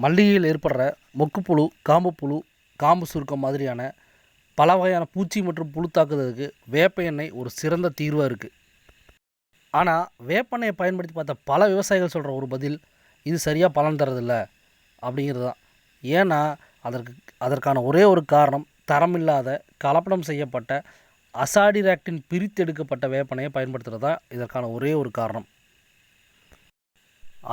மல்லிகையில் ஏற்படுற மொக்குப்புழு, காம்புப்புழு, காம்பு சுருக்கம் மாதிரியான பல வகையான பூச்சி மற்றும் புழு தாக்குதலுக்கு வேப்ப எண்ணெய் ஒரு சிறந்த தீர்வாக இருக்குது. ஆனால் வேப்பெண்ணெயை பயன்படுத்தி பார்த்த பல விவசாயிகள் சொல்கிற ஒரு பதில், இது சரியாக பலன் தரதில்ல அப்படிங்கிறது தான். ஏன்னா அதற்கான ஒரே ஒரு காரணம், தரமில்லாத கலப்படம் செய்யப்பட்ட அசாடிராக்டின் பிரித்தெடுக்கப்பட்ட வேப்பெண்ணெயை பயன்படுத்துகிறது தான் இதற்கான ஒரே ஒரு காரணம்.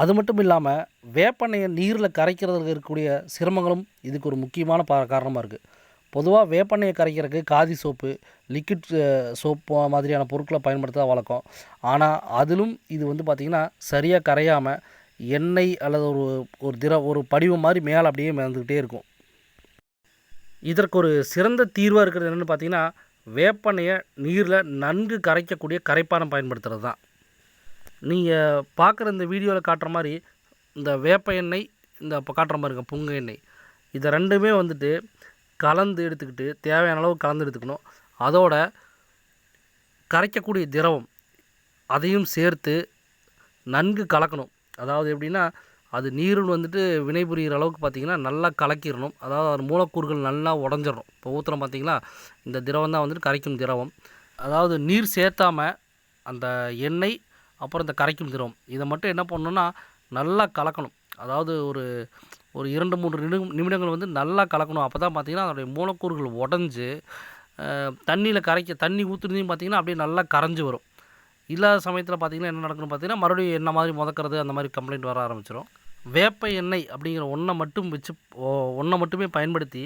அது மட்டும் இல்லாமல் வேப்பெண்ணெயை நீரில் கரைக்கிறதுக்கு இருக்கக்கூடிய சிரமங்களும் இதுக்கு ஒரு முக்கியமான காரணமாக இருக்குது. பொதுவாக வேப்பெண்ணெயை கரைக்கிறதுக்கு காதி சோப்பு, லிக்விட் சோப்பு மாதிரியான பொருட்களை பயன்படுத்த வழக்கம். ஆனால் அதிலும் இது பார்த்திங்கன்னா சரியாக கரையாமல் எண்ணெய் அல்லது ஒரு படிவம் மாதிரி மேலே அப்படியே மிதந்துக்கிட்டே இருக்கும். இதற்கு ஒரு சிறந்த தீர்வாக இருக்கிறது என்னென்னு பார்த்திங்கன்னா, வேப்பெண்ணெயை நீரில் நன்கு கரைக்கக்கூடிய கரைப்பானம் பயன்படுத்துகிறது தான். நீங்கள் பார்க்குற இந்த வீடியோவில் காட்டுற மாதிரி இந்த வேப்ப எண்ணெய், இந்த இப்போ காட்டுற மாதிரி இருக்க புங்க எண்ணெய், இதை ரெண்டுமே கலந்து எடுத்துக்கிட்டு தேவையான அளவு கலந்து எடுத்துக்கணும். அதோட கரைக்கக்கூடிய திரவம் அதையும் சேர்த்து நன்கு கலக்கணும். அதாவது எப்படின்னா, அது நீருன்னு வினைபுரிகிற அளவுக்கு பார்த்திங்கன்னா நல்லா கலக்கிடணும். அதாவது அது மூலக்கூறுகள் நல்லா உடஞ்சிடணும். இப்போ ஊற்றுறோம் பார்த்திங்களா, இந்த திரவம் தான் கரைக்கும் திரவம். அதாவது நீர் சேர்த்தாமல் அந்த எண்ணெய் அப்புறம் இந்த கரைக்கும் திரவம் இதை மட்டும் என்ன பண்ணணுன்னா நல்லா கலக்கணும். அதாவது ஒரு 2-3 நிமிடங்கள் நல்லா கலக்கணும். அப்போ தான் பார்த்திங்கன்னா அதனுடைய மூலக்கூறுகள் உடஞ்சி தண்ணியில் தண்ணி ஊற்றுனதையும் பார்த்திங்கன்னா அப்படியே நல்லா கரைஞ்சி வரும். இல்லாத சமயத்தில் பார்த்திங்கன்னா என்ன நடக்குன்னு பார்த்திங்கன்னா மறுபடியும் எண்ணெய் மாதிரி முதக்கிறது, அந்த மாதிரி கம்ப்ளைண்ட் வர ஆரம்பிச்சிடும். வேப்ப எண்ணெய் அப்படிங்கிற ஒன்றை மட்டுமே பயன்படுத்தி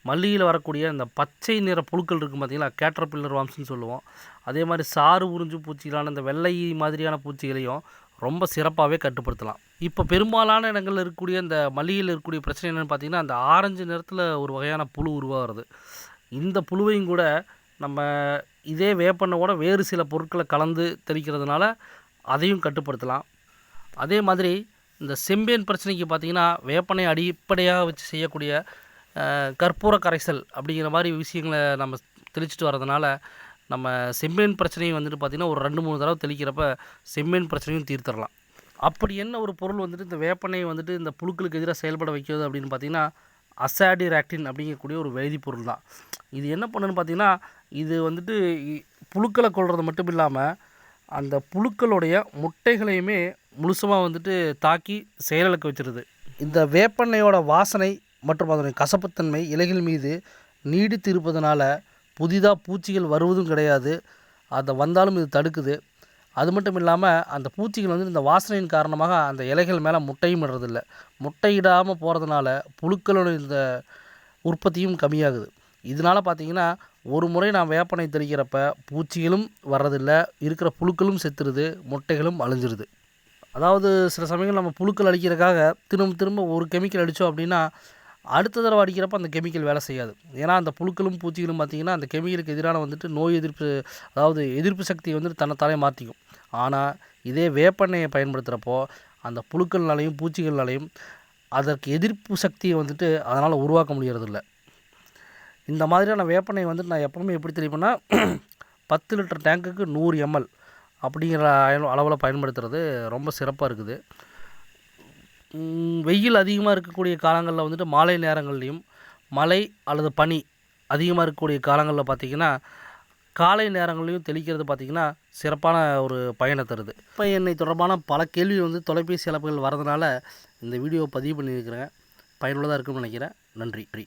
மல்லிகையில் வரக்கூடிய இந்த பச்சை நிற புழுக்கள் இருக்குது பார்த்திங்களா, கேட்டர்பில்லர் வார்ம்ஸ்னு சொல்லுவோம். அதே மாதிரி சாறு உறிஞ்சு பூச்சிகளான இந்த வெள்ளை மாதிரியான பூச்சிகளையும் ரொம்ப சிறப்பாகவே கட்டுப்படுத்தலாம். இப்போ பெரும்பாலான இடங்களில் இருக்கக்கூடிய இந்த மல்லிகையில் இருக்கக்கூடிய பிரச்சனை என்னென்னு பார்த்திங்கன்னா, அந்த ஆரஞ்சு நிறத்தில் ஒரு வகையான புழு உருவாகிறது. இந்த புழுவையும் கூட நம்ம இதே வேப்பெண்ணெயோட வேறு சில பொருட்களை கலந்து தெளிக்கிறதுனால அதையும் கட்டுப்படுத்தலாம். அதே மாதிரி இந்த செம்பேன் பிரச்சனைக்கு பார்த்திங்கன்னா, வேப்பெண்ணெய் அடிப்படையாக வச்சு செய்யக்கூடிய கற்பூர கரைசல் அப்படிங்கிற மாதிரி விஷயங்களை நம்ம தெளிச்சிட்டு வரதுனால நம்ம செம்பேன் பிரச்சனையும் பார்த்திங்கன்னா ஒரு 2-3 தடவை தெளிக்கிறப்ப செம்பேன் பிரச்சனையும் தீர்த்தரலாம். அப்படி என்ன ஒரு பொருள் இந்த வேப்பெண்ணெய் இந்த புழுக்களுக்கு எதிராக செயல்பட வைக்கிறது அப்படின்னு பார்த்திங்கன்னா, அசாடிராக்டின் அப்படிங்கக்கூடிய ஒரு வேதிப்பொருள் தான். இது என்ன பண்ணுன்னு பார்த்திங்கன்னா, இது புழுக்களை கொல்றது மட்டும் இல்லாமல் அந்த புழுக்களுடைய முட்டைகளையுமே முழுசமாக தாக்கி செயலிழக்க வச்சிருது. இந்த வேப்பெண்ணெயோட வாசனை மற்றும் அதனுடைய கசப்புத்தன்மை இலைகள் மீது நீடித்து இருப்பதனால புதிதாக பூச்சிகள் வருவதும் கிடையாது. அதை வந்தாலும் இது தடுக்குது. அது மட்டும் இல்லாமல் அந்த பூச்சிகள் இந்த வாசனையின் காரணமாக அந்த இலைகள் மேலே முட்டையும் இடுறதில்லை. முட்டையிடாமல் போகிறதுனால புழுக்களோட இந்த உற்பத்தியும் கம்மியாகுது. இதனால் பார்த்திங்கன்னா ஒரு முறை நான் வேப்பெண்ணெய் தெளிக்கிறப்ப பூச்சிகளும் வர்றதில்லை, இருக்கிற புழுக்களும் செத்துருது, முட்டைகளும் அழிஞ்சிருது. அதாவது சில சமயங்கள் நம்ம புழுக்கள் அடிக்கிறதுக்காக திரும்ப ஒரு கெமிக்கல் அடித்தோம் அப்படின்னா அடுத்த தடவை அடிக்கிறப்ப அந்த கெமிக்கல் வேலை செய்யாது. ஏன்னா அந்த புழுக்களும் பூச்சிகளும் பார்த்திங்கன்னா அந்த கெமிக்கலுக்கு எதிரான நோய் எதிர்ப்பு, அதாவது எதிர்ப்பு சக்தியை தன்னைத்தானே மாற்றிக்கும். ஆனால் இதே வேப்பெண்ணெயை பயன்படுத்துகிறப்போ அந்த புழுக்கள்னாலையும் பூச்சிகள்னாலையும் அதற்கு எதிர்ப்பு சக்தியை அதனால் உருவாக்க முடியறதில்ல. இந்த மாதிரியான வேப்பெண்ணெய் நான் எப்போவுமே எப்படி தெளிப்பேன்னா 10 லிட்டர் டேங்குக்கு 100 ml அப்படிங்கிற அளவில் பயன்படுத்துகிறது ரொம்ப சிறப்பாக இருக்குது. வெயில் அதிகமாக இருக்கக்கூடிய காலங்களில் மாலை நேரங்கள்லேயும் மழை அல்லது பனி அதிகமாக இருக்கக்கூடிய காலங்களில் பார்த்திங்கன்னா காலை நேரங்கள்லையும் தெளிக்கிறது பார்த்திங்கன்னா சிறப்பான ஒரு பயனை தருது. இப்போ எண்ணெய் தொடர்பான பல கேள்வி தொலைபேசி அழைப்புகள் வரதுனால இந்த வீடியோவை பதிவு பண்ணியிருக்கிறேன். பயனுள்ளதாக இருக்குன்னு நினைக்கிறேன். நன்றி.